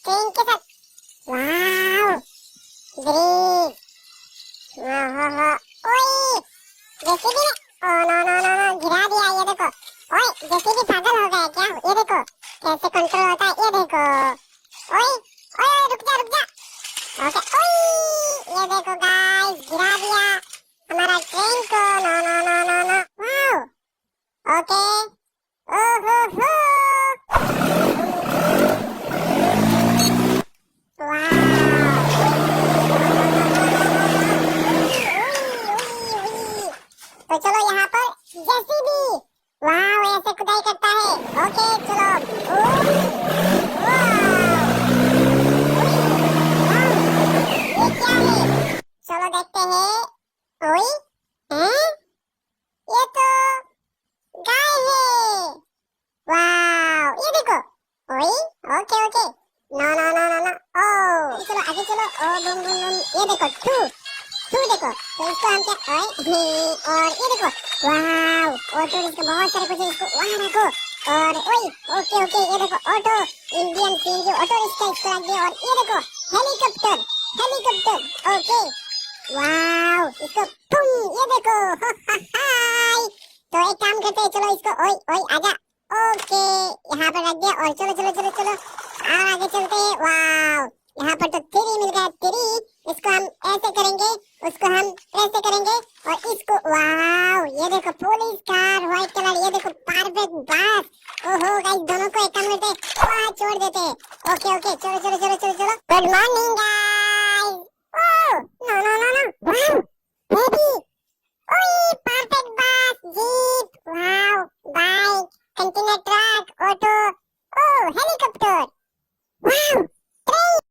Train के साथ। Wow great. ओहो ओए जेसीबी ने, oh no no no no गिरा दिया। ये देखो ओए जेसीबी पागल हो गया क्या? ये देखो कैसे कंट्रोल होता है, ये देखो। ओए ओए रुक जा रुक जा। ओके ओए ये देखो गाइस गिरा दिया हमारा ट्रेन को। No no no no no wow okay. ओहो हो तो चलो यहाँ पर जेसीबी वाव ऐसे खुदाई करता है। ओके चलो ये क्या है? चलो देखते हैं। ओए हैं ये तो गाय है। वाव ये देखो। ओए okay okay no no no no no ओ चलो आगे चलो। ओ बूम बूम बूम ये देखो टू देखो। तो इसको हम क्या और ये देखो वाव ऑटो इसको बहुत सारे कुछ इसको वहां रखो। और ओए ओके ओके ये देखो auto Indian CNG auto rickshaw इसको रख दिया। और ये देखो हेलीकॉप्टर ओके वाव इसको तुम ये देखो हाय। तो एक काम करते हैं चलो इसको ओए ओए आजा। ओके यहाँ पर रख दिया। और चलो चलो चलो चलो और आगे चलते हैं। वाव यहाँ पर तो तिरी मिल गया तिरी। इसको हम ऐसे करेंगे उसको हम ऐसे करेंगे और इसको वाव ये देखो पुलिस कार व्हाइट कलर। ये देखो परफेक्ट बस। ओहो गाइस दोनों को एक काम करते हैं वहाँ छोड़ देते हैं। ओके ओके चलो चलो चलो चलो चलो good morning guys. Oh no no no no wow baby ओए perfect bus jeep wow bike container truck auto oh helicopter वाव